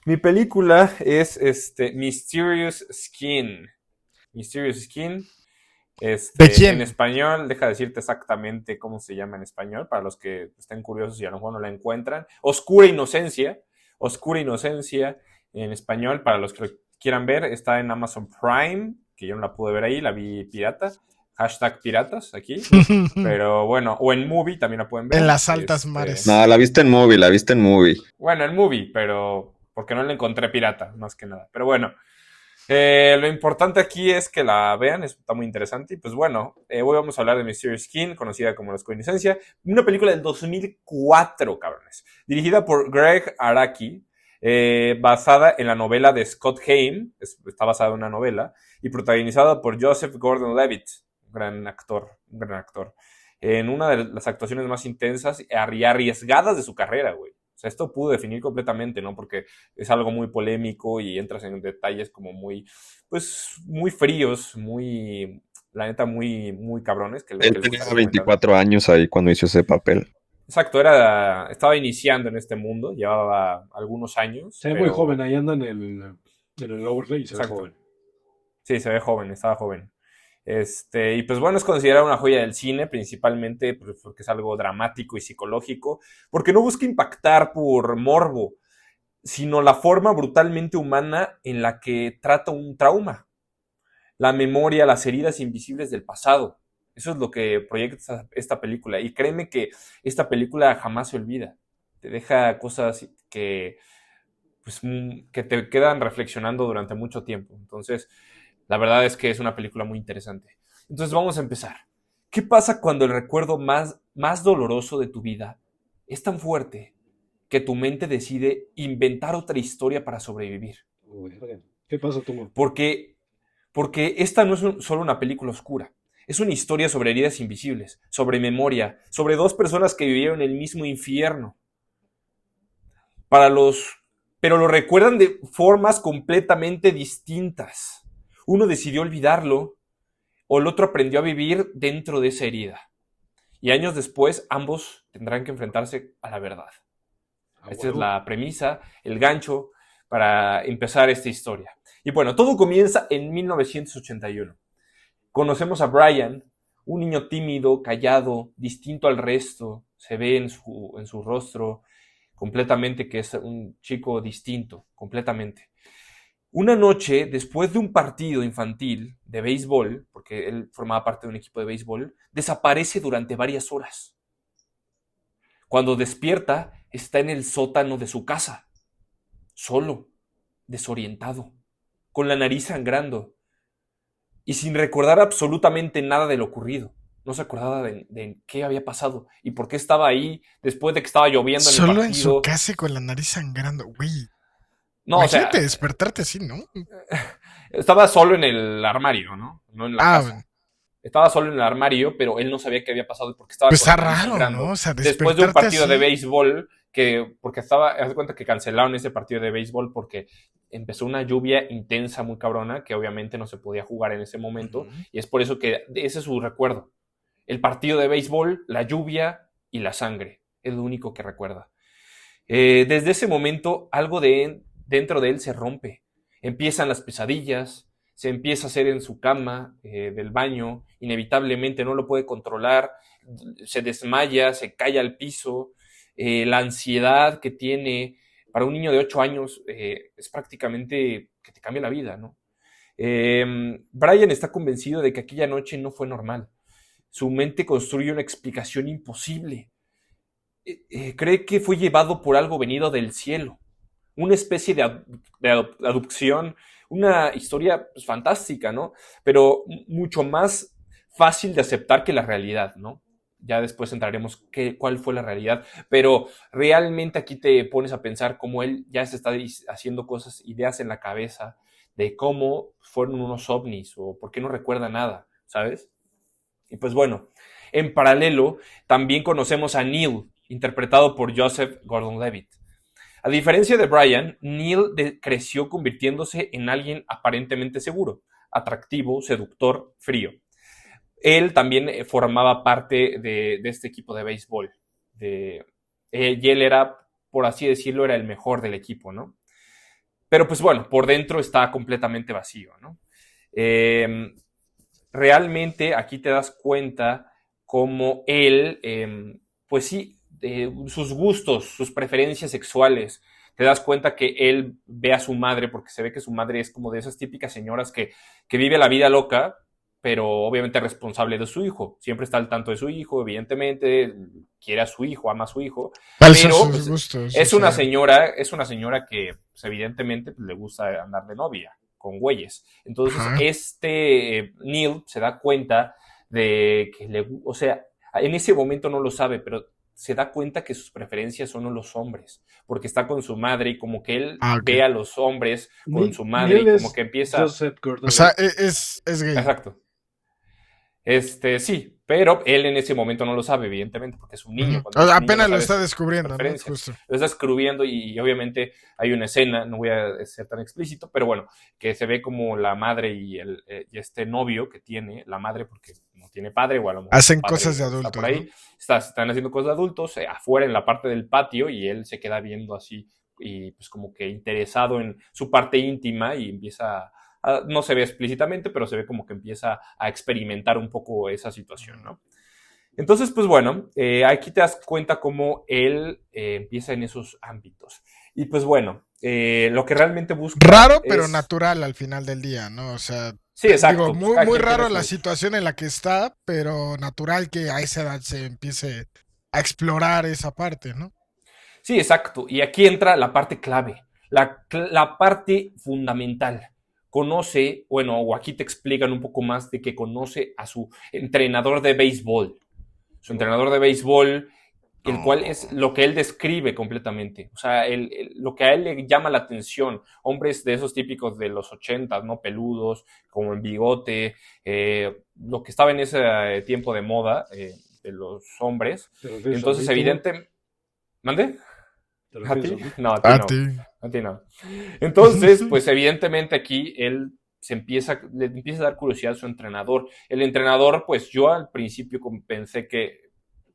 Mi película es Mysterious Skin. Mysterious Skin. ¿De En quién? español, deja decirte exactamente cómo se llama en español, para los que estén curiosos y a lo mejor no la encuentran. Oscura Inocencia. Oscura Inocencia en español, para los que lo quieran ver, está en Amazon Prime, que yo no la pude ver ahí, la vi pirata. Hashtag piratas aquí. Pero bueno, o en Movie también la pueden En ver. las altas No, mares. la viste en movie, la viste en movie. Bueno, en Movie, pero porque no la encontré pirata, más que nada. Pero bueno, lo importante aquí es que la vean, está muy interesante. Y pues bueno, hoy vamos a hablar de Mysterious Skin, conocida como La Inocencia, una película del 2004, cabrones, dirigida por Greg Araki, basada en la novela de Scott Haim, está basada en una novela, y protagonizada por Joseph Gordon-Levitt, un gran actor, en una de las actuaciones más intensas y arriesgadas de su carrera, güey. O sea, esto pudo definir completamente, ¿no? Porque es algo muy polémico y entras en detalles como muy, pues, muy fríos, muy, la neta, muy cabrones, que es lo Él que les tenía estaré comentando. 24 años ahí cuando hizo ese papel. Exacto, estaba iniciando en este mundo, llevaba algunos años, Se ve muy joven, pero, ahí andan en el overlay y se ve exacto, joven. sí, se ve joven, estaba joven. Y pues bueno, es considerada una joya del cine, principalmente pues, porque es algo dramático y psicológico, porque no busca impactar por morbo, sino la forma brutalmente humana en la que trata un trauma, la memoria, las heridas invisibles del pasado. Eso es lo que proyecta esta película. Y créeme que esta película jamás se olvida. Te deja cosas pues, que te quedan reflexionando durante mucho tiempo. Entonces, la verdad es que es una película muy interesante. Entonces, vamos a empezar. ¿Qué pasa cuando el recuerdo más doloroso de tu vida es tan fuerte que tu mente decide inventar otra historia para sobrevivir? Verga. ¿Qué pasa, Tomo? Porque, porque esta no es solo una película oscura. Es una historia sobre heridas invisibles, sobre memoria, sobre dos personas que vivieron el mismo infierno. Para los, pero lo recuerdan de formas completamente distintas. Uno decidió olvidarlo o el otro aprendió a vivir dentro de esa herida. Y años después, ambos tendrán que enfrentarse a la verdad. A Esta es huevo. la premisa, el gancho para empezar esta historia. Y bueno, todo comienza en 1981. Conocemos a Brian, un niño tímido, callado, distinto al resto. Se ve en su rostro completamente que es un chico distinto, completamente. Una noche, después de un partido infantil de béisbol, porque él formaba parte de un equipo de béisbol, desaparece durante varias horas. Cuando despierta, está en el sótano de su casa, solo, desorientado, con la nariz sangrando y sin recordar absolutamente nada de lo ocurrido. No se acordaba de qué había pasado y por qué estaba ahí después de que estaba lloviendo en el Solo en su partido. casa y con la nariz sangrando. Güey, No, o imagínate sea, despertarte así, ¿no? estaba solo en el armario, ¿no? No en la Ah, casa. Estaba solo en el armario, pero él no sabía qué había pasado porque estaba pues con la está nariz raro, ¿no? sangrando. O sea, Después de un despertarte partido de así. béisbol, porque haz de cuenta que cancelaron ese partido de béisbol porque empezó una lluvia intensa, muy cabrona, que obviamente no se podía jugar en ese momento, Ujú. y es por eso que ese es su recuerdo. El partido de béisbol, la lluvia y la sangre. Es lo único que recuerda. Desde ese momento, algo dentro de él se rompe. Empiezan las pesadillas, se empieza a hacer en su cama del baño, inevitablemente no lo puede controlar, se desmaya, se cae al piso, la ansiedad que tiene para un niño de 8 años es prácticamente que te cambia la vida, ¿no? Brian está convencido de que aquella noche no fue normal. Su mente construye una explicación imposible. Cree que fue llevado por algo venido del cielo, una especie de adopción, una historia pues, fantástica, ¿no? Pero mucho más fácil de aceptar que la realidad, ¿no? Ya después entraremos cuál fue la realidad, pero realmente aquí te pones a pensar cómo él ya se está haciendo cosas, ideas en la cabeza de cómo fueron unos ovnis o por qué no recuerda nada, ¿sabes? Y pues bueno, en paralelo también conocemos a Neil, interpretado por Joseph Gordon-Levitt. A diferencia de Brian, Neil creció convirtiéndose en alguien aparentemente seguro, atractivo, seductor, frío. Él también formaba parte de este equipo de béisbol. Y él era, por así decirlo, era el mejor del equipo, ¿no? Pero pues bueno, por dentro está completamente vacío, ¿no? Realmente aquí te das cuenta cómo él, pues sí, sus gustos, sus preferencias sexuales, te das cuenta que él ve a su madre, porque se ve que su madre es como de esas típicas señoras que vive la vida loca, pero obviamente responsable de su hijo. Siempre está al tanto de su hijo, evidentemente, quiere a su hijo, ama a su hijo, Calza pero sus pues, gustos. es o una sea, señora que pues, evidentemente pues, le gusta andar de novia con güeyes. Entonces, ajá. Neil se da cuenta de que o sea, en ese momento no lo sabe, pero se da cuenta que sus preferencias son los hombres, porque está con su madre y como que él Ah, ok. ve a los hombres con su madre Neil y como es que empieza. Joseph O sea, Gordon-Levitt. es gay. Exacto. Sí, pero él en ese momento no lo sabe, evidentemente, porque es un Ujú. niño. Cuando O sea, eres un niño no apenas lo sabes está sus descubriendo, ¿no? preferencias. Justo. Lo está descubriendo y obviamente hay una escena, no voy a ser tan explícito, pero bueno, que se ve como la madre y este novio que tiene, la madre porque no tiene padre o a lo mejor su Hacen cosas de padre está por adultos, ¿no? ahí, están haciendo cosas de adultos afuera en la parte del patio y él se queda viendo así y pues como que interesado en su parte íntima y empieza no se ve explícitamente, pero se ve como que empieza a experimentar un poco esa situación, ¿no? Entonces, pues bueno, aquí te das cuenta cómo él empieza en esos ámbitos. Y pues bueno, lo que realmente busca Raro, pero es. natural al final del día, ¿no? O sea, Sí, digo, exacto, pues muy, cada muy quien tiene raro la sus. situación en la que está, pero natural que a esa edad se empiece a explorar esa parte, ¿no? Sí, exacto. Y aquí entra la parte clave, la parte fundamental. Conoce, bueno, o aquí te explican un poco más de que conoce a su entrenador de béisbol. Su entrenador de béisbol, el cual es No. lo que él describe completamente. O sea, lo que a él le llama la atención, hombres de esos típicos de los 80, ¿no? Peludos, como en bigote, lo que estaba en ese tiempo de moda de los hombres. ¿Te refieres a Entonces, mí, Tuma? evidente. ¿Mande? ¿Te ¿A refieres a ti? mí? No, a ti A no. ti. A ti no. Entonces, pues evidentemente aquí él le empieza a dar curiosidad a su entrenador. El entrenador, pues yo al principio pensé que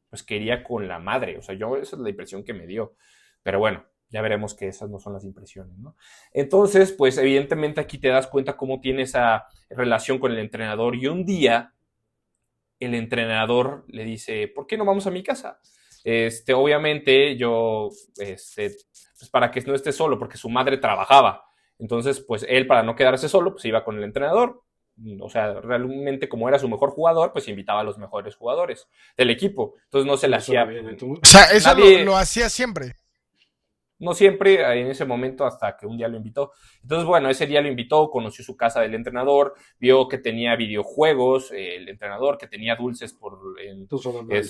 pues quería con la madre. O sea, esa es la impresión que me dio. Pero bueno, ya veremos que esas no son las impresiones, ¿no? Entonces, pues evidentemente aquí te das cuenta cómo tiene esa relación con el entrenador. Y un día el entrenador le dice, ¿por qué no vamos a mi casa? Obviamente yo, pues para que no esté solo, porque su madre trabajaba. Entonces, pues él para no quedarse solo, pues iba con el entrenador. O sea, realmente como era su mejor jugador, pues invitaba a los mejores jugadores del equipo. Entonces no se le No suena hacía bien, ¿eh, Tuma? O sea, eso lo nadie, hacía siempre. no siempre en ese momento hasta que un día lo invitó. Entonces, bueno, ese día lo invitó, conoció su casa del entrenador, vio que tenía videojuegos, el entrenador, que tenía dulces Tú suena mal.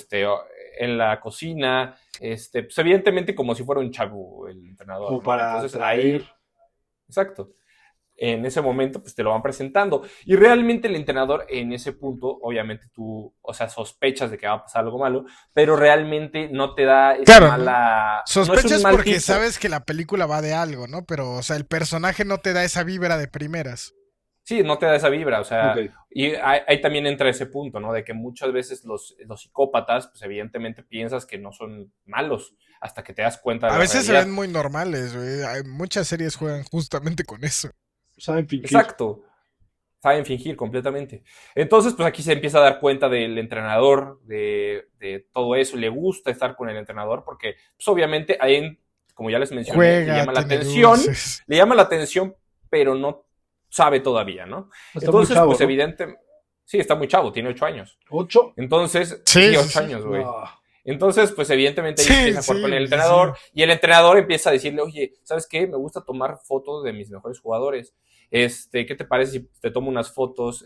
en la cocina, pues evidentemente como si fuera un chavo el entrenador, Como ¿no? para Entonces atraer. ahí, exacto. En ese momento, pues te lo van presentando. Y realmente el entrenador en ese punto, obviamente tú, o sea, sospechas de que va a pasar algo malo, pero realmente no te da esa Claro, ¿no? mala. No es un Sospechas mal porque tipo. sabes que la película va de algo, ¿no? Pero, o sea, el personaje no te da esa vibra de primeras. Sí, no te da esa vibra, o Ok. sea, y ahí también entra ese punto, ¿no? De que muchas veces los psicópatas, pues evidentemente piensas que no son malos hasta que te das cuenta de A la veces se ven realidad. muy normales, güey. Muchas series juegan justamente con eso. Saben fingir. Exacto, saben fingir completamente. Entonces, pues aquí se empieza a dar cuenta del entrenador, de todo eso, le gusta estar con el entrenador porque, pues obviamente, ahí, como ya les mencioné, Juega, tiene dulces. le llama la atención, pero no sabe todavía, ¿no? Está muy Entonces, chavo, pues ¿no? evidente, sí, está muy chavo, tiene 8 años. ¿8? Entonces, Sí, sí, sí, 8 sí. años, güey. No. Entonces, pues evidentemente ahí Sí, empieza a jugar con el sí, sí. entrenador y el entrenador empieza a decirle, oye, ¿sabes qué? Me gusta tomar fotos de mis mejores jugadores. ¿Qué te parece si te tomo unas fotos?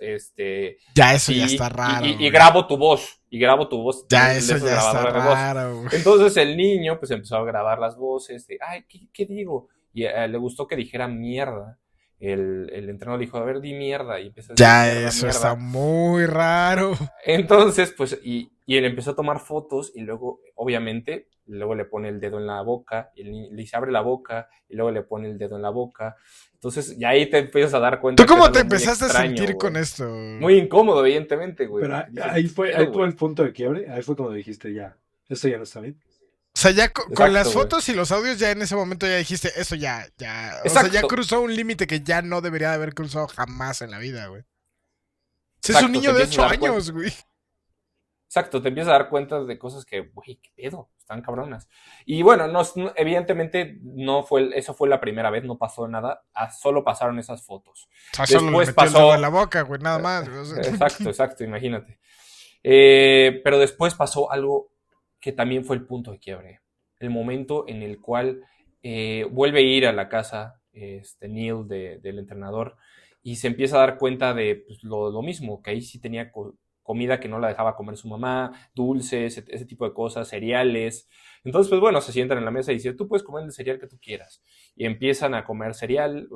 Ya eso ya está raro, Y güey. grabo tu voz. Y grabo tu voz. Ya Tienes de eso esas ya está grabadoras de voz. raro, güey. Entonces el niño, pues empezó a grabar las voces de, ay, ¿qué digo? Y le gustó que dijera mierda. El entrenador dijo, a ver, di mierda. Y empezó a decir Ya mierda, eso está mierda. muy raro. Entonces, pues, y él empezó a tomar fotos y luego, obviamente, luego le pone el dedo en la boca, y le dice, abre la boca, y luego le pone el dedo en la boca. Entonces, ya ahí te empiezas a dar ¿Tú cuenta que es cómo te algo muy empezaste a extraño, sentir con güey. esto? Muy incómodo, evidentemente, güey. Pero Porque dices, ahí ¿qué fue, pedo, ahí fue güey? el punto de quiebre. Ahí fue cuando dijiste ya, esto ya no está bien. sea, ya con las güey. fotos y los audios ya en ese momento ya dijiste, eso ya. O sea, Exacto. ya cruzó un límite que ya no debería de haber cruzado jamás en la vida, güey. Si es Exacto, un niño te de empiezas a 8 dar cuenta. años, güey. Exacto, te empiezas a dar cuenta de cosas que, güey, qué pedo, están cabronas. Y bueno, evidentemente eso fue la primera vez, no pasó nada, solo pasaron esas fotos. O sea, solo le Después metió el dedo pasó, en la boca, güey, nada más. O sea. exacto, imagínate. Pero después pasó algo que también fue el punto de quiebre. El momento en el cual vuelve a ir a la casa Neil del entrenador y se empieza a dar cuenta de pues, lo mismo, que ahí sí tenía comida que no la dejaba comer su mamá, dulces, ese tipo de cosas, cereales. Entonces, pues bueno, se sientan en la mesa y dicen, tú puedes comer el cereal que tú quieras. Y empiezan a comer cereal,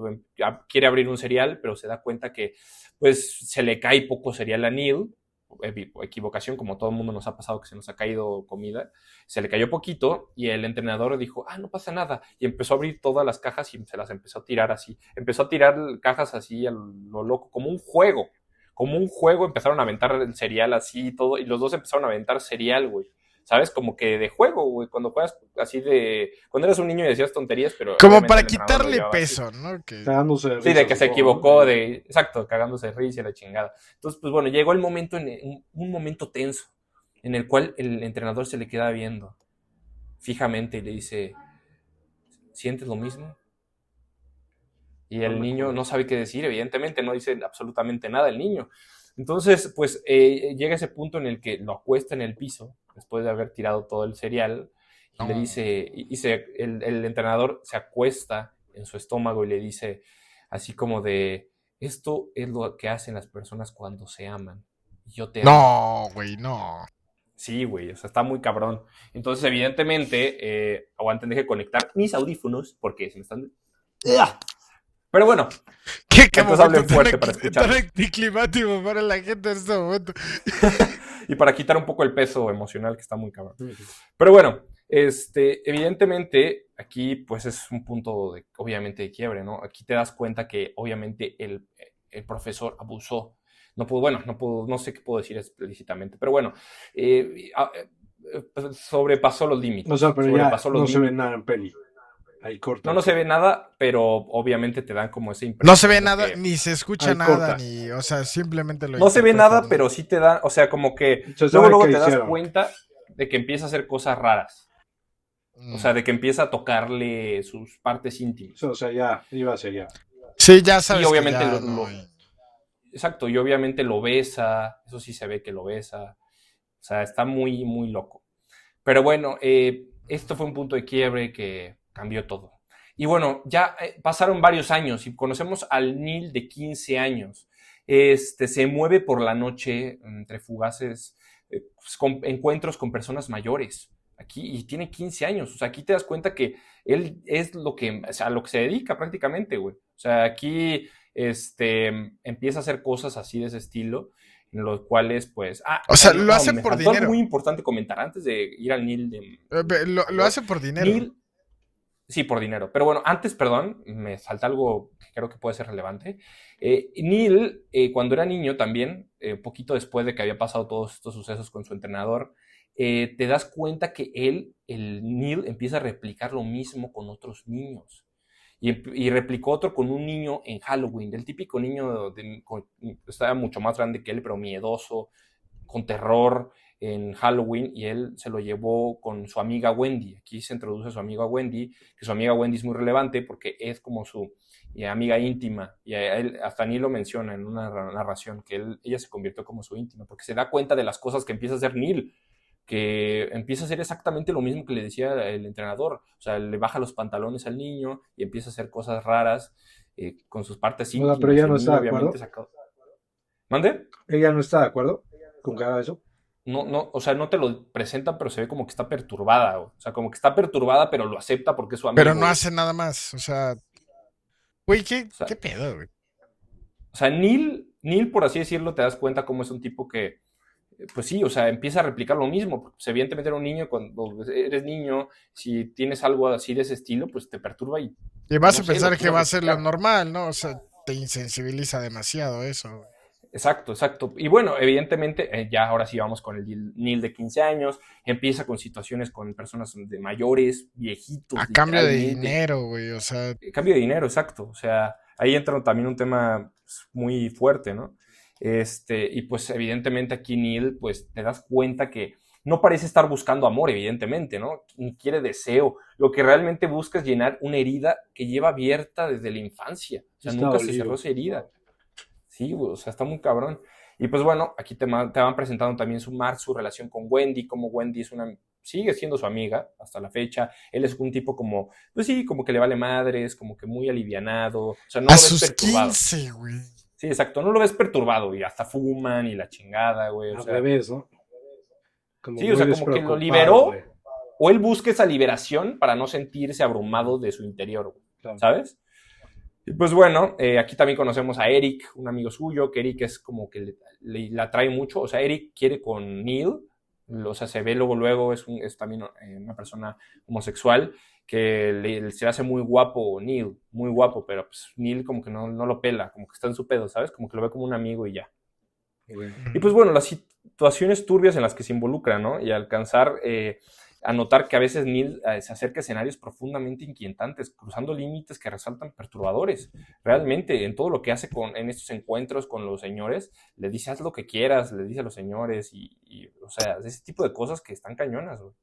quiere abrir un cereal, pero se da cuenta que pues se le cae poco cereal a Neil, equivocación, como todo el mundo nos ha pasado que se nos ha caído comida, se le cayó poquito y el entrenador dijo, no pasa nada, y empezó a abrir todas las cajas y se las empezó a tirar así, empezó a tirar cajas así a lo loco, como un juego, empezaron a aventar el cereal así y todo, y los dos empezaron a aventar cereal, güey. ¿Sabes? Como que de juego, güey. Cuando juegas así cuando eras un niño y decías tonterías, pero... Como para quitarle peso, así, ¿no? Que... Cagándose de risa. Sí, de que se equivocó, exacto, cagándose de risa y la chingada. Entonces, pues bueno, llegó el momento, un momento tenso, en el cual el entrenador se le queda viendo fijamente y le dice, ¿sientes lo mismo? Y el niño no sabe qué decir, evidentemente, no dice absolutamente nada el niño. Entonces, pues llega ese punto en el que lo acuesta en el piso, después de haber tirado todo el cereal, y le dice, el entrenador se acuesta en su estómago y le dice, así como de, esto es lo que hacen las personas cuando se aman. Y yo te amo. No, güey, no. Sí, güey, o sea, está muy cabrón. Entonces, evidentemente, aguanten, deje conectar mis audífonos, porque se me están... Pero bueno, ¿Qué momento fuerte para escuchar. Tan anticlimático para la gente en este momento. Y para quitar un poco el peso emocional que está muy cabrón. Pero bueno, evidentemente aquí pues es un punto obviamente de quiebre, ¿no? Aquí te das cuenta que obviamente el profesor abusó. No sé qué puedo decir explícitamente, pero bueno, sobrepasó los límites. O sea, pero ya no se ve nada en peli. Ahí corta. No se ve nada, pero obviamente te dan como esa impresión. No se ve nada, ni se escucha nada, corta. o sea, simplemente lo no se ve nada, pero sí te da, o sea, como que luego te das cuenta de que empieza a hacer cosas raras. O sea, de que empieza a tocarle sus partes íntimas. O sea, ya iba a ser ya. Sí, ya sabes. Y obviamente que exacto, y obviamente lo besa, eso sí se ve que lo besa. O sea, está muy, muy loco. Pero bueno, esto fue un punto de quiebre que cambió todo. Y bueno, ya pasaron varios años y conocemos al Neil de 15 años. Se mueve por la noche entre fugaces encuentros con personas mayores. Aquí, y tiene 15 años. O sea, aquí te das cuenta que él es a lo que se dedica prácticamente, güey. O sea, aquí empieza a hacer cosas así de ese estilo, en los cuales, pues... o sea, lo hace por dinero. Algo muy importante comentar antes de ir al Neil. Lo hace por dinero. Neil, sí, por dinero. Pero bueno, antes, perdón, me falta algo que creo que puede ser relevante. Neil, cuando era niño también, poquito después de que había pasado todos estos sucesos con su entrenador, te das cuenta que el Neil, empieza a replicar lo mismo con otros niños. Y replicó otro con un niño en Halloween, del típico niño, estaba mucho más grande que él, pero miedoso, con terror en Halloween, y él se lo llevó con su amiga Wendy. Aquí se introduce a su amiga Wendy, que su amiga Wendy es muy relevante porque es como su amiga íntima, y hasta Neil lo menciona en una narración, que ella se convirtió como su íntima, porque se da cuenta de las cosas que empieza a hacer Neil, que empieza a hacer exactamente lo mismo que le decía el entrenador. O sea, le baja los pantalones al niño y empieza a hacer cosas raras con sus partes íntimas. Pero ella no está de acuerdo. ¿Mande? ¿Ella no está de acuerdo con que haga eso? No, o sea, no te lo presentan, pero se ve como que está perturbada. O sea, como que está perturbada, pero lo acepta porque es su amigo. Pero no hace nada más. O sea, güey, ¿qué pedo, güey? O sea, Neil, por así decirlo, te das cuenta cómo es un tipo que, pues sí, o sea, empieza a replicar lo mismo. Pues evidentemente era un niño, cuando eres niño, si tienes algo así de ese estilo, pues te perturba y vas a pensar que va a ser lo normal, ¿no? O sea, te insensibiliza demasiado eso, güey. Exacto, exacto. Y bueno, evidentemente, ya ahora sí vamos con el Neil de 15 años, empieza con situaciones con personas de mayores, A viejitos, cambio de literalmente. dinero, güey. O sea, Cambio de dinero, exacto. O sea, ahí entra también un tema pues, muy fuerte, ¿no? Y pues evidentemente aquí Neil, pues te das cuenta que no parece estar buscando amor, evidentemente, ¿no? Ni quiere deseo. Lo que realmente busca es llenar una herida que lleva abierta desde la infancia. O sea, Está nunca se cerró dolido. esa herida. Sí, güey, o sea, está muy cabrón. Y pues bueno, aquí te van presentando también su relación con Wendy, como Wendy es sigue siendo su amiga hasta la fecha. Él es un tipo como, pues sí, como que le vale madres, como que muy alivianado. O sea, no a lo ves sus perturbado. 15, güey. Sí, exacto, no lo ves perturbado y hasta fuman y la chingada, güey. O Al sea, revés, ¿no? Como sí, o muy sea, como que lo despreocupado liberó de... o él busca esa liberación para no sentirse abrumado de su interior, güey, Claro. ¿sabes? Y pues bueno, aquí también conocemos a Eric, un amigo suyo, que Eric es como que le atrae mucho, o sea, Eric quiere con Neil, o sea, se ve luego, es también una persona homosexual, que se hace muy guapo Neil, muy guapo, pero pues Neil como que no lo pela, como que está en su pedo, ¿sabes? Como que lo ve como un amigo y ya. Güey. Y pues bueno, las situaciones turbias en las que se involucra, ¿no? Y alcanzar a notar que a veces Neil se acerca a escenarios profundamente inquietantes, cruzando límites que resaltan perturbadores. Realmente, en todo lo que hace en estos encuentros con los señores, le dice, haz lo que quieras, le dice a los señores, o sea, ese tipo de cosas que están cañonas, güey.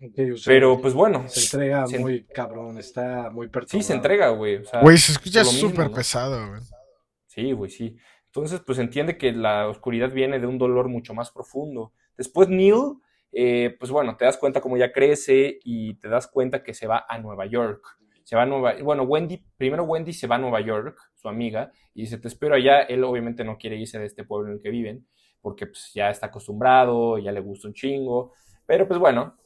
Ok, o sea, Pero pues bueno, se entrega muy cabrón, está muy sí se perturbado. entrega, güey, o Güey, sea, se escucha por lo mismo, súper ¿no? pesado, güey. Sí, güey, sí. Entonces, pues entiende que la oscuridad viene de un dolor mucho más profundo. Después Neil, pues bueno, te das cuenta cómo ya crece y te das cuenta que se va a Nueva York. Se va a bueno, primero Wendy se va a Nueva York, su amiga, y dice, te espero allá. Él obviamente no quiere irse de este pueblo en el que viven, porque pues ya está acostumbrado, ya le gusta un chingo. Pero pues bueno,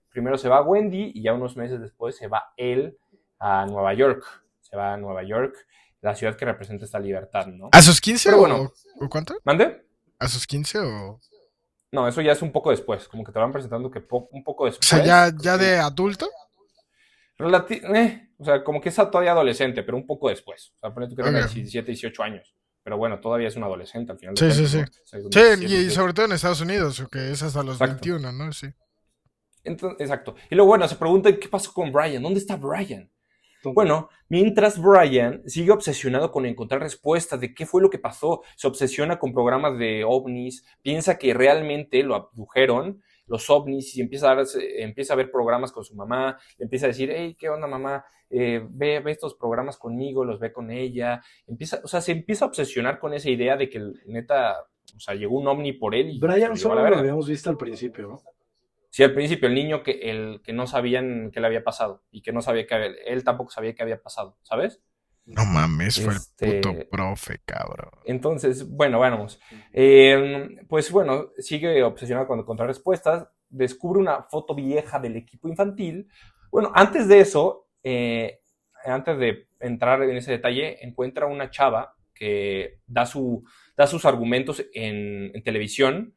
primero se va Wendy y ya unos meses después se va él a Nueva York. Se va a Nueva York, la ciudad que representa esta libertad, ¿no? ¿A sus 15 Pero bueno, o cuánto? ¿mande? ¿A sus 15 o...? No, eso ya es un poco después, como que te van presentando que un poco O sea, ya, después, ya de adulto. o sea, como que es todavía adolescente, pero un poco después. O sea, ponle tú que tenga Ok. 17, 18 años. Pero bueno, todavía es un adolescente al final de Sí, sí, cuentas, sí. ¿no? O sea, Sí, 17, y 18. sobre todo en Estados Unidos, que es hasta los Exacto. 21, ¿no? Sí. Entonces, exacto. Y luego, bueno, se preguntan, ¿qué pasó con Brian? ¿Dónde está Brian? ¿Dónde? Bueno, mientras Brian sigue obsesionado con encontrar respuestas de qué fue lo que pasó, se obsesiona con programas de ovnis, piensa que realmente lo abdujeron los ovnis y empieza a ver programas con su mamá, le empieza a decir, hey, ¿qué onda mamá? Ve estos programas conmigo, los ve con ella, o sea, se empieza a obsesionar con esa idea de que neta, o sea, llegó un ovni por él y se Brian lo llevó a la solo lo verga. habíamos visto al principio, ¿no? Sí, al principio, el niño que no sabían qué le había pasado y que no sabía él tampoco sabía qué había pasado, ¿sabes? No mames, fue el puto Este, profe, cabrón. entonces, bueno, vamos. Pues bueno, sigue obsesionado con encontrar respuestas, descubre una foto vieja del equipo infantil. Bueno, antes de eso, antes de entrar en ese detalle, encuentra una chava que da sus argumentos en televisión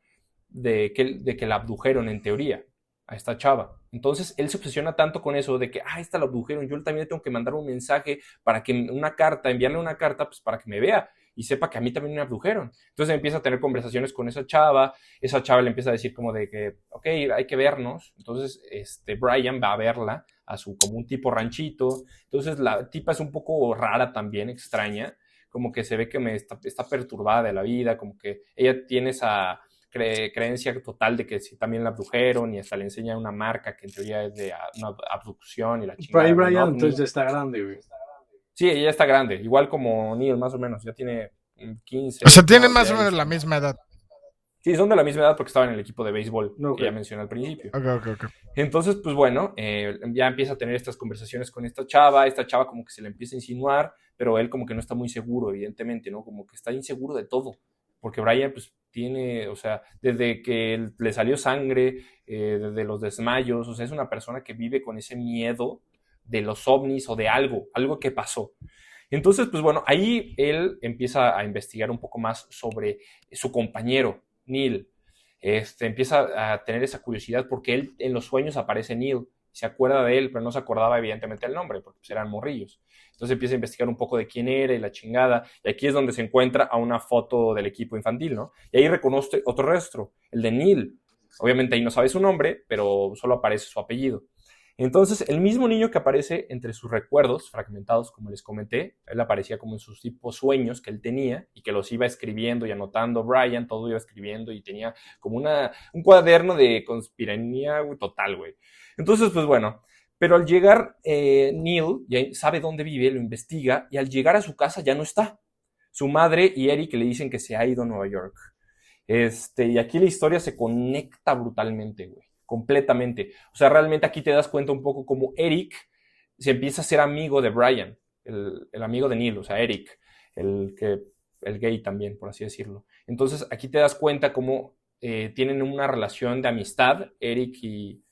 de que la abdujeron en teoría a esta chava. Entonces él se obsesiona tanto con eso de que, esta la abdujeron, yo también le tengo que mandar un mensaje para que enviarle una carta, pues para que me vea y sepa que a mí también me abdujeron. Entonces empieza a tener conversaciones con esa chava le empieza a decir como de que, ok, hay que vernos. Entonces Brian va a verla como un tipo ranchito. Entonces la tipa es un poco rara también, extraña, como que se ve que está perturbada de la vida, como que ella tiene esa creencia total de que sí también la abdujeron y hasta le enseña una marca que en teoría es de una abducción y la Pero ahí chingada de un Brian entonces ovni. ya está grande, güey. Sí, ella está grande, igual como Neil más o menos, ya tiene 15, O sea, tienen no, más o ya menos es, la misma edad. sí, son de la misma edad porque estaban en el equipo de béisbol No, que ya güey. mencioné al principio. Ok, ok, ok. Entonces, pues bueno, ya empieza a tener estas conversaciones con esta chava como que se le empieza a insinuar, pero él como que no está muy seguro, evidentemente, ¿no? Como que está inseguro de todo, porque Brian pues tiene, o sea, desde que le salió sangre, desde los desmayos, o sea, es una persona que vive con ese miedo de los ovnis o de algo que pasó. Entonces, pues bueno, ahí él empieza a investigar un poco más sobre su compañero, Neil. Empieza a tener esa curiosidad porque él en los sueños aparece Neil. se acuerda de él, pero no se acordaba evidentemente el nombre, porque pues, eran morrillos. Entonces empieza a investigar un poco de quién era y la chingada, y aquí es donde se encuentra a una foto del equipo infantil, ¿no? Y ahí reconoce otro rostro, el de Neil. Obviamente ahí no sabe su nombre, pero solo aparece su apellido. Entonces, el mismo niño que aparece entre sus recuerdos fragmentados, como les comenté, él aparecía como en sus tipos sueños que él tenía y que los iba escribiendo y anotando. Brian todo iba escribiendo y tenía como un cuaderno de conspiranoia total, güey. Entonces, pues bueno, pero al llegar Neil ya sabe dónde vive, lo investiga y al llegar a su casa ya no está. Su madre y Eric le dicen que se ha ido a Nueva York. Y aquí la historia se conecta brutalmente, güey. Completamente. O sea, realmente aquí te das cuenta un poco como Eric se empieza a ser amigo de Brian, el amigo de Neil, o sea, Eric, el gay también, por así decirlo. Entonces, aquí te das cuenta cómo tienen una relación de amistad, Eric y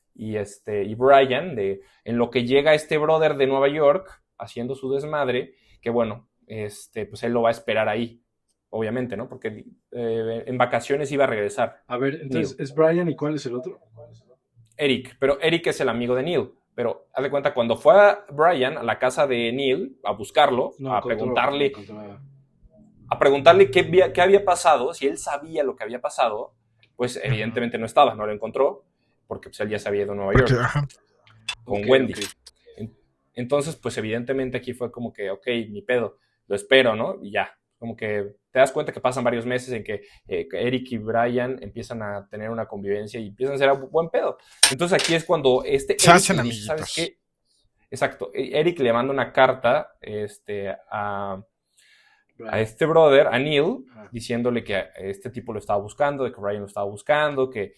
Brian, en lo que llega este brother de Nueva York haciendo su desmadre, que bueno, pues él lo va a esperar ahí, obviamente, ¿no? Porque en vacaciones iba a regresar. A ver, entonces, Neil. ¿es Brian y cuál es el otro? Eric, pero Eric es el amigo de Neil. Pero haz de cuenta, cuando fue a Brian a la casa de Neil a buscarlo, a preguntarle qué había pasado, si él sabía lo que había pasado, pues evidentemente no estaba, no lo encontró, porque pues, él ya se había ido a Nueva York con Wendy. Okay. Entonces, pues evidentemente aquí fue como que, ok, ni pedo, lo espero, ¿no? Y ya, como que te das cuenta que pasan varios meses en que Eric y Brian empiezan a tener una convivencia y empiezan a ser un buen pedo. Entonces aquí es cuando se hacen amiguitos. ¿Sabes qué? Exacto. Eric le manda una carta a este brother, a Neil, diciéndole que este tipo lo estaba buscando, de que Brian lo estaba buscando, que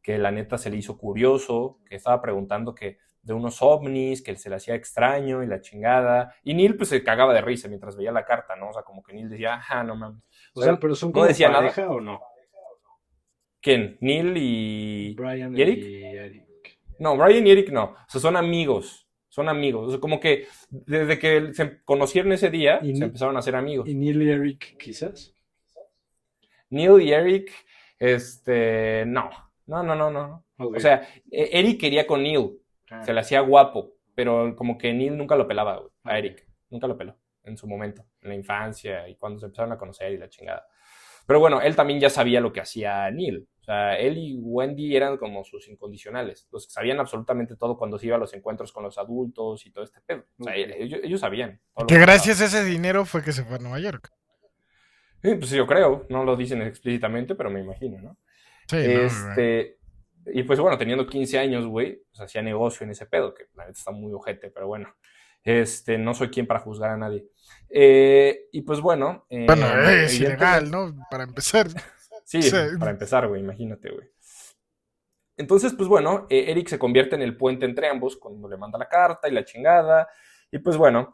la neta se le hizo curioso, que estaba preguntando que de unos ovnis, que se le hacía extraño y la chingada. Y Neil pues se cagaba de risa mientras veía la carta, ¿no? O sea, como que Neil decía, ajá, no mames. O sea, pero son como no decía pareja nada. ¿O no? ¿Quién? ¿Neil y Brian Eric? Y Eric? No, Brian y Eric no. O sea, son amigos. Son amigos. O sea, como que desde que se conocieron ese día, se empezaron a hacer amigos. ¿Y Neil y Eric quizás? Neil y Eric, no. No. Okay. O sea, Eric quería con Neil. Se le hacía guapo, pero como que Neil nunca lo pelaba, güey, a Eric. Nunca lo peló en su momento, en la infancia y cuando se empezaron a conocer y la chingada. Pero bueno, él también ya sabía lo que hacía Neil. O sea, él y Wendy eran como sus incondicionales. Los que sabían absolutamente todo cuando se iba a los encuentros con los adultos y todo este pedo. O sea, ellos sabían. Que gracias a ese dinero fue que se fue a Nueva York. Sí, pues yo creo. No lo dicen explícitamente, pero me imagino, ¿no? Sí, Y pues bueno, teniendo 15 años, güey, pues hacía negocio en ese pedo, que la neta está muy ojete, pero bueno. No soy quien para juzgar a nadie. Y pues bueno. Bueno, es ilegal, ¿no? Para empezar. Sí, para empezar, güey, imagínate, güey. Entonces, pues bueno, Eric se convierte en el puente entre ambos cuando le manda la carta y la chingada. Y pues bueno,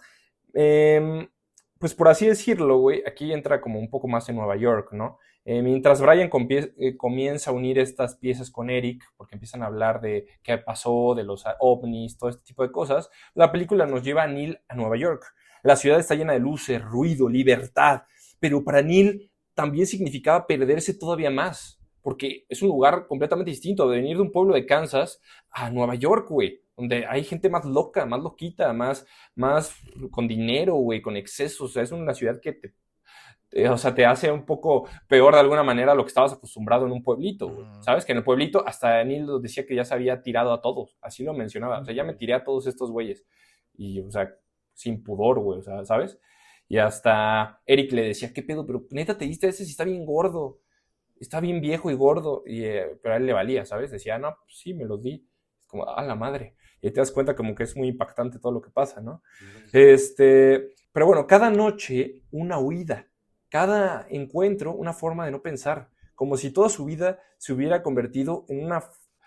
pues por así decirlo, güey, aquí entra como un poco más en Nueva York, ¿no? Mientras Brian comienza a unir estas piezas con Eric, porque empiezan a hablar de qué pasó, de los ovnis, todo este tipo de cosas, la película nos lleva a Neil a Nueva York. La ciudad está llena de luces, ruido, libertad, pero para Neil también significaba perderse todavía más, porque es un lugar completamente distinto, de venir de un pueblo de Kansas a Nueva York, güey, donde hay gente más loca, más loquita, más con dinero, güey, con excesos. O sea, es una ciudad que te hace un poco peor de alguna manera a lo que estabas acostumbrado en un pueblito, güey. ¿Sabes? Que en el pueblito hasta Neil decía que ya se había tirado a todos, así lo mencionaba. O sea, ya me tiré a todos estos güeyes. Y, o sea, sin pudor, güey, o sea, ¿sabes? Y hasta Eric le decía, ¿qué pedo? Pero neta, te diste ese si está bien gordo. Está bien viejo y gordo. Pero a él le valía, ¿sabes? Decía, no, pues sí, me los di. Es como, a la madre. Y ahí te das cuenta como que es muy impactante todo lo que pasa, ¿no? Pero bueno, cada noche una huida. Cada encuentro una forma de no pensar. Como si toda su vida se hubiera convertido en una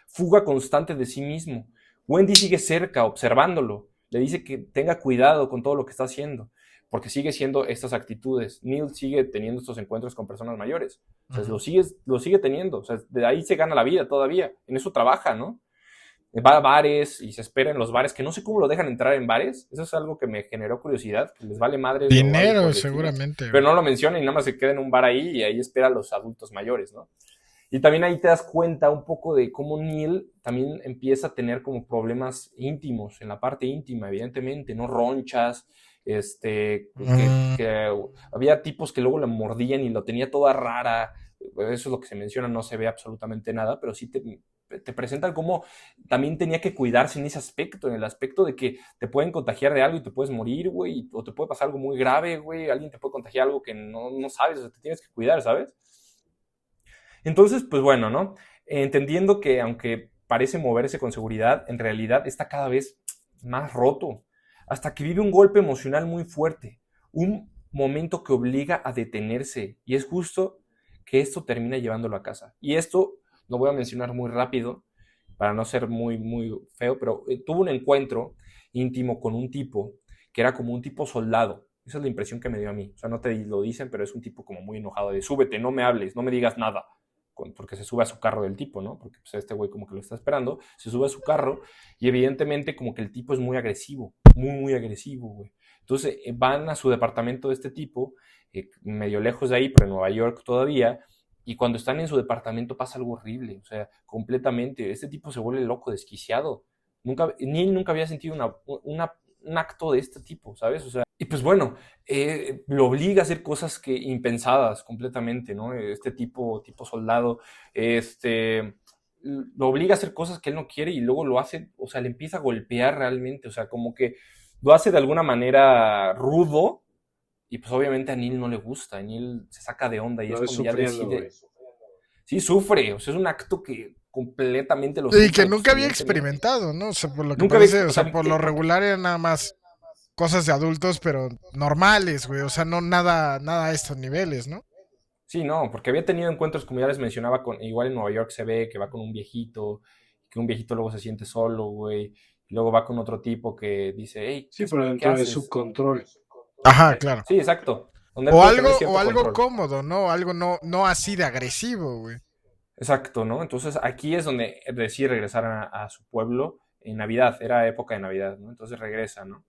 fuga constante de sí mismo. Wendy sigue cerca, observándolo. Le dice que tenga cuidado con todo lo que está haciendo, porque sigue siendo estas actitudes. Neil sigue teniendo estos encuentros con personas mayores. O sea, lo sigue teniendo. O sea, de ahí se gana la vida todavía. En eso trabaja, ¿no? Va a bares y se espera en los bares, que no sé cómo lo dejan entrar en bares. Eso es algo que me generó curiosidad, que les vale madre. Dinero, seguramente. Pero no lo menciona y nada más se queda en un bar ahí y ahí espera a los adultos mayores, ¿no? Y también ahí te das cuenta un poco de cómo Neil también empieza a tener como problemas íntimos, en la parte íntima, evidentemente, ¿no? Ronchas, Mm, que había tipos que luego la mordían y lo tenía toda rara. Eso es lo que se menciona, no se ve absolutamente nada, pero sí te presentan cómo también tenía que cuidarse en ese aspecto, en el aspecto de que te pueden contagiar de algo y te puedes morir, güey, o te puede pasar algo muy grave, güey, alguien te puede contagiar algo que no sabes, o sea, te tienes que cuidar, ¿sabes? Entonces, pues bueno, ¿no? Entendiendo que aunque parece moverse con seguridad, en realidad está cada vez más roto, hasta que vive un golpe emocional muy fuerte, un momento que obliga a detenerse, y es justo que esto termina llevándolo a casa. Y esto lo voy a mencionar muy rápido, para no ser muy feo, pero tuvo un encuentro íntimo con un tipo que era como un tipo soldado. Esa es la impresión que me dio a mí. O sea, no te lo dicen, pero es un tipo como muy enojado de súbete, no me hables, no me digas nada porque se sube a su carro del tipo, ¿no? Porque pues, este güey como que lo está esperando, se sube a su carro y evidentemente como que el tipo es muy agresivo, muy agresivo, güey. Entonces van a su departamento de este tipo, medio lejos de ahí, pero en Nueva York todavía, y cuando están en su departamento pasa algo horrible, o sea, completamente, este tipo se vuelve loco, desquiciado. Neil nunca había sentido un acto de este tipo, ¿sabes? O sea, y pues bueno, lo obliga a hacer cosas que impensadas completamente, ¿no? Este tipo soldado, lo obliga a hacer cosas que él no quiere y luego lo hace, o sea, le empieza a golpear realmente, o sea, como que lo hace de alguna manera rudo y pues obviamente a Neil no le gusta, a Neil se saca de onda y Lo es ves cuando ya sufriendo, güey. decide, sí, sufre, o sea, es un acto que completamente lo y que sufre, pues nunca había evidentemente. experimentado, ¿no? O sea, por lo que Nunca había, parece, o o sea, sea, por lo regular eran nada más cosas de adultos, pero normales, güey. O sea, no nada a estos niveles, ¿no? sí, no, porque había tenido encuentros, como ya les mencionaba, igual en Nueva York se ve que va con un viejito, que un viejito luego se siente solo, güey, y luego va con otro tipo que dice, hey, Sí, pero qué dentro de su haces? control. Ajá, claro. Sí, exacto, donde él puede tener O cierto algo control. cómodo, ¿no? Algo no así de agresivo, güey. Exacto, ¿no? Entonces aquí es donde decide regresar a su pueblo en Navidad, era época de Navidad, ¿no? Entonces regresa, ¿no?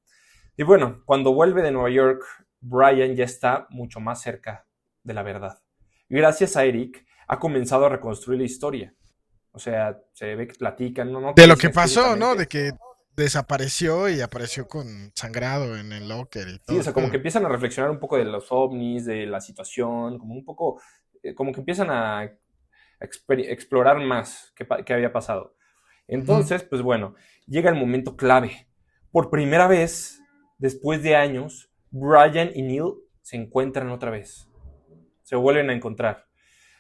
Y bueno, cuando vuelve de Nueva York, Brian ya está mucho más cerca de la verdad. Y gracias a Eric, ha comenzado a reconstruir la historia. O sea, se ve que platican, no te De lo lo dicen que pasó, ¿no? explícitamente. De que desapareció y apareció con sangrado en el locker y Sí, todo o el sea, como que pedo. empiezan a reflexionar un poco de los ovnis, de la situación, como un poco, como que empiezan a explorar más qué había pasado. Ujú. Entonces, pues bueno, llega el momento clave. Por primera vez, después de años, Brian y Neil se encuentran otra vez. Se vuelven a encontrar.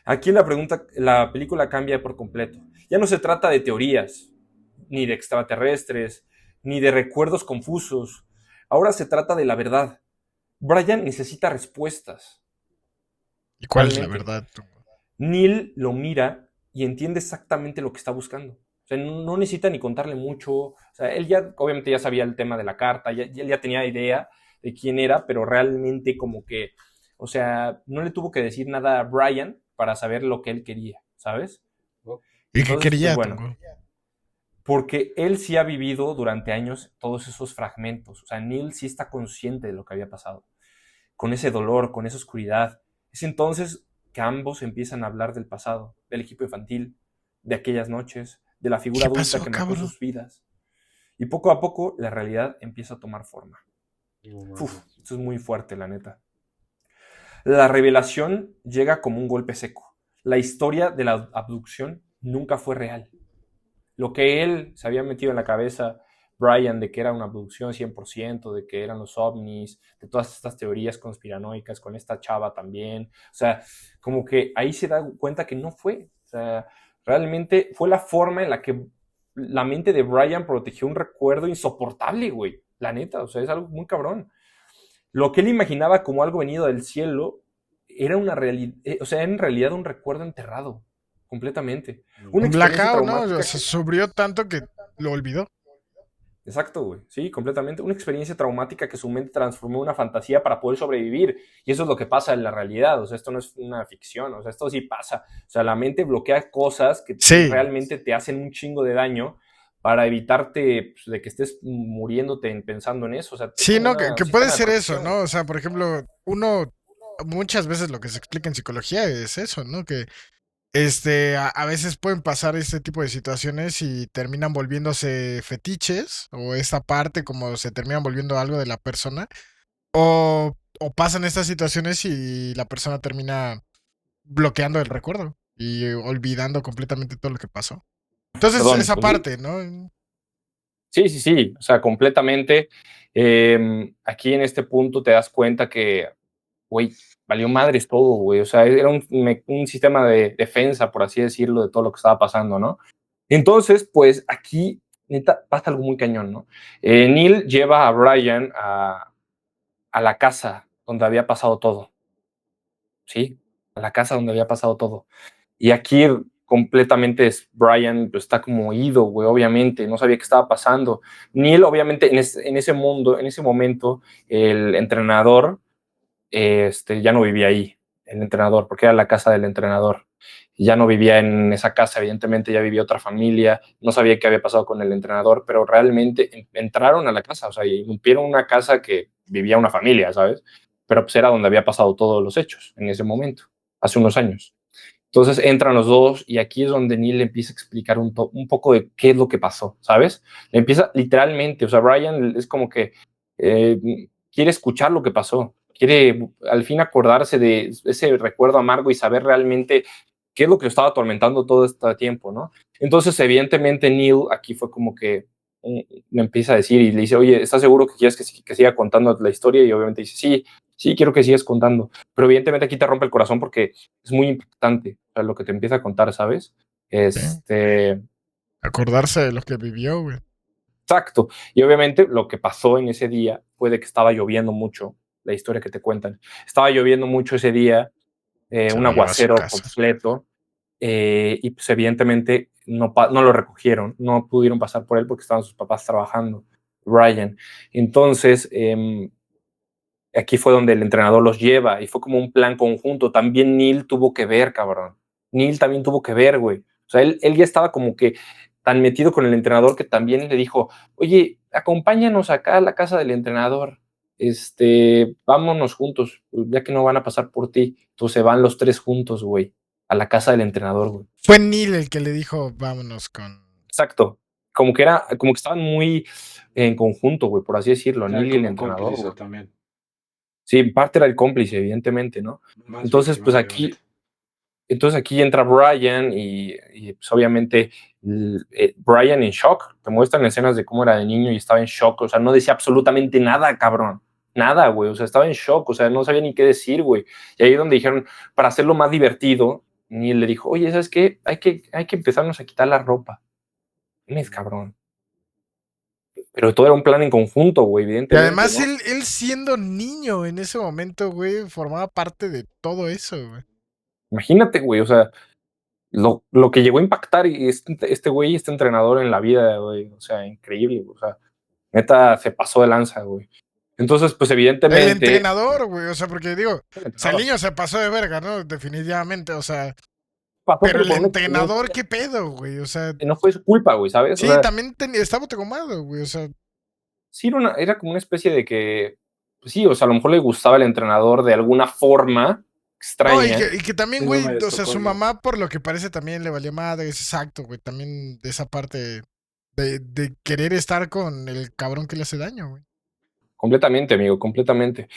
Aquí la película cambia por completo. Ya no se trata de teorías, ni de extraterrestres, ni de recuerdos confusos. Ahora se trata de la verdad. Brian necesita respuestas, ¿Y cuál es la realmente. verdad? Neil lo mira y entiende exactamente lo que está buscando. O sea, no necesita ni contarle mucho. O sea, él ya, obviamente ya sabía el tema de la carta, él ya tenía idea de quién era, pero realmente como que, o sea, no le tuvo que decir nada a Brian para saber lo que él quería, ¿sabes? ¿No? ¿Y qué Entonces, pues quería, bueno, Tongo? porque él sí ha vivido durante años todos esos fragmentos. O sea, Neil sí está consciente de lo que había pasado, con ese dolor, con esa oscuridad. Es entonces que ambos empiezan a hablar del pasado, del equipo infantil, de aquellas noches, de la figura ¿Qué adulta pasó, que marcó cabrón? sus vidas. Y poco a poco la realidad empieza a tomar forma. No Uf, mames. esto es muy fuerte, la neta. La revelación llega como un golpe seco. La historia de la abducción nunca fue real. Lo que él se había metido en la cabeza, Brian, de que era una abducción 100%, de que eran los ovnis, de todas estas teorías conspiranoicas con esta chava también. O sea, como que ahí se da cuenta que no fue. O sea, realmente fue la forma en la que la mente de Brian protegió un recuerdo insoportable, güey. La neta, o sea, es algo muy cabrón. Lo que él imaginaba como algo venido del cielo era una realidad, o sea, en realidad un recuerdo enterrado, completamente. Una Un experiencia blackout, ¿no? O traumática sea, que, subió tanto que lo olvidó. exacto, güey. Sí, completamente. Una experiencia traumática que su mente transformó en una fantasía para poder sobrevivir. Y eso es lo que pasa en la realidad. O sea, esto no es una ficción. O sea, esto sí pasa. O sea, la mente bloquea cosas que Sí, realmente te hacen un chingo de daño para evitarte pues, de que estés muriéndote pensando en eso. O sea, es sí, como no, una que puede sistema de ser eso, protección. ¿no? O sea, por ejemplo, uno, muchas veces lo que se explica en psicología es eso, ¿no? Que a veces pueden pasar este tipo de situaciones y terminan volviéndose fetiches, o esta parte como se terminan volviendo algo de la persona, o pasan estas situaciones y la persona termina bloqueando el recuerdo y olvidando completamente todo lo que pasó. Entonces, Perdón, esa pues sí, parte, ¿no? sí, sí, sí, o sea, completamente. Aquí en este punto te das cuenta que, güey, valió madres todo, güey. O sea, era un sistema de defensa, por así decirlo, de todo lo que estaba pasando, ¿no? Entonces, pues aquí, neta, pasa algo muy cañón, ¿no? Neil lleva a Brian a la casa donde había pasado todo, ¿sí? A la casa donde había pasado todo. Y aquí completamente Brian pues, está como ido, güey, obviamente, no sabía qué estaba pasando. Neil, obviamente, en ese mundo, en ese momento, el entrenador ya no vivía ahí, el entrenador, porque era la casa del entrenador. Y ya no vivía en esa casa, evidentemente ya vivía otra familia, no sabía qué había pasado con el entrenador, pero realmente entraron a la casa, o sea, irrumpieron una casa que vivía una familia, ¿sabes? Pero pues era donde había pasado todos los hechos en ese momento, hace unos años. Entonces entran los dos y aquí es donde Neil le empieza a explicar un poco de qué es lo que pasó, ¿sabes? Le empieza literalmente, o sea, Brian es como que eh, quiere escuchar lo que pasó, quiere al fin acordarse de ese recuerdo amargo y saber realmente qué es lo que lo estaba atormentando todo este tiempo, ¿no? Entonces, evidentemente, Neil aquí fue como que me empieza a decir y le dice, oye, ¿estás seguro que quieres que siga contando la historia? Y obviamente dice, sí, sí, quiero que sigas contando. Pero evidentemente aquí te rompe el corazón porque es muy importante, o sea, lo que te empieza a contar, ¿sabes? Sí. Este, Acordarse de lo que vivió, güey. exacto. Y obviamente lo que pasó en ese día fue de que estaba lloviendo mucho, la historia que te cuentan. Estaba lloviendo mucho ese día, Se un lo llevó a su aguacero casa. completo, y pues evidentemente no lo recogieron, no pudieron pasar por él porque estaban sus papás trabajando, Ryan. Entonces, aquí fue donde el entrenador los lleva y fue como un plan conjunto. También Neil tuvo que ver, cabrón. Neil también tuvo que ver, güey. O sea, él ya estaba como que tan metido con el entrenador que también le dijo, oye, acompáñanos acá a la casa del entrenador. Vámonos juntos, ya que no van a pasar por ti. Entonces van los tres juntos, güey, a la casa del entrenador, güey. Fue Neil el que le dijo, vámonos con... Exacto. Como que estaban muy en conjunto, güey, por así decirlo, Era Neil y el como entrenador, cómplice güey. también. Sí, en parte era el cómplice, evidentemente, ¿no? Más Entonces, víctima, pues obviamente. aquí entra Brian pues obviamente Brian en shock. Te muestran escenas de cómo era de niño y estaba en shock. O sea, no decía absolutamente nada, cabrón. Nada, güey. O sea, estaba en shock. O sea, no sabía ni qué decir, güey. Y ahí es donde dijeron, para hacerlo más divertido, Neil le dijo, oye, ¿sabes qué? Hay que empezarnos a quitar la ropa. Tienes, cabrón. Pero todo era un plan en conjunto, güey, Y evidentemente, además ¿no? él siendo niño en ese momento, güey, formaba parte de todo eso, güey. Imagínate, güey. O sea, lo que llegó a impactar y este güey, este entrenador en la vida, güey. O sea, increíble, güey. O sea, neta se pasó de lanza, güey. Entonces, pues El evidentemente, entrenador, güey, o sea, porque digo, o el sea, el entrenador niño se pasó de verga, ¿no? Definitivamente, o sea, pasó, pero pero el por una experiencia entrenador, ¿qué pedo, güey? O sea, que no fue su culpa, güey, ¿sabes? O sí, sea, también estaba traumado, güey, o sea, sí era como una especie de que, pues sí, o sea, a lo mejor le gustaba el entrenador de alguna forma no, extraña. y que también, güey, Síndrome de o sea, su Estocolmo. mamá, por lo que parece, también le valía madre, es exacto, güey, también de esa parte de querer estar con el cabrón que le hace daño, güey. Completamente, amigo, completamente.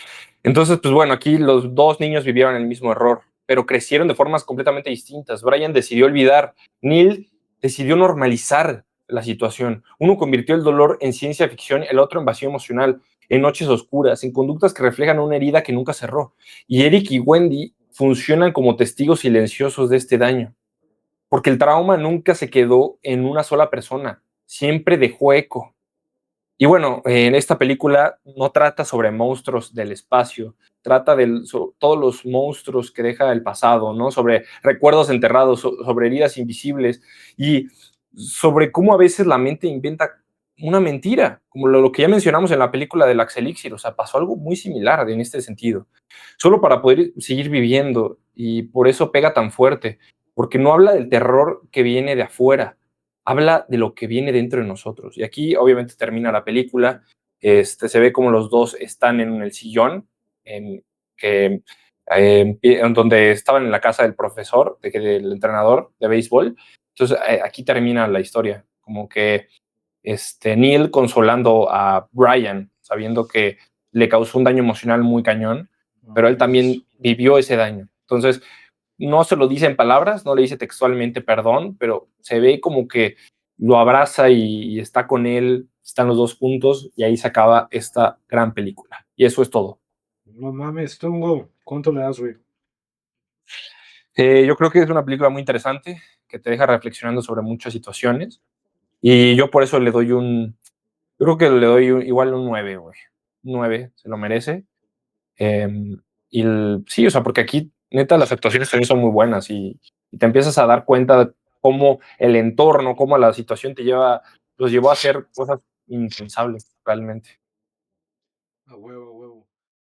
Entonces, pues bueno, aquí los dos niños vivieron el mismo error, pero crecieron de formas completamente distintas. Brian decidió olvidar, Neil decidió normalizar la situación. Uno convirtió el dolor en ciencia ficción, el otro en vacío emocional, en noches oscuras, en conductas que reflejan una herida que nunca cerró. Y Eric y Wendy funcionan como testigos silenciosos de este daño, porque el trauma nunca se quedó en una sola persona, siempre dejó eco. Y bueno, en esta película no trata sobre monstruos del espacio, trata de todos los monstruos que deja el pasado, ¿no? Sobre recuerdos enterrados, sobre heridas invisibles y sobre cómo a veces la mente inventa una mentira, como lo que ya mencionamos en la película del Elixir. O sea, pasó algo muy similar en este sentido, solo para poder seguir viviendo, y por eso pega tan fuerte, porque no habla del terror que viene de afuera, habla de lo que viene dentro de nosotros. Y aquí obviamente termina la película, se ve como los dos están en el sillón, en, que en donde estaban en la casa del profesor, del entrenador de béisbol. Entonces, aquí termina la historia, como que Neil consolando a Brian, sabiendo que le causó un daño emocional muy cañón, pero él también vivió ese daño. Entonces, no se lo dice en palabras, no le dice textualmente perdón, pero se ve como que lo abraza y está con él, están los dos juntos y ahí se acaba esta gran película. Y eso es todo. No mames, Tungo. ¿Cuánto le das, güey? Yo creo que es una película muy interesante que te deja reflexionando sobre muchas situaciones y yo por eso le doy yo creo que le doy igual un 9, güey. 9, se lo merece. Eh, sí, o sea, porque aquí, neta, las actuaciones también son muy buenas y te empiezas a dar cuenta de cómo el entorno, cómo la situación los llevó a hacer cosas impensables, realmente. A huevo.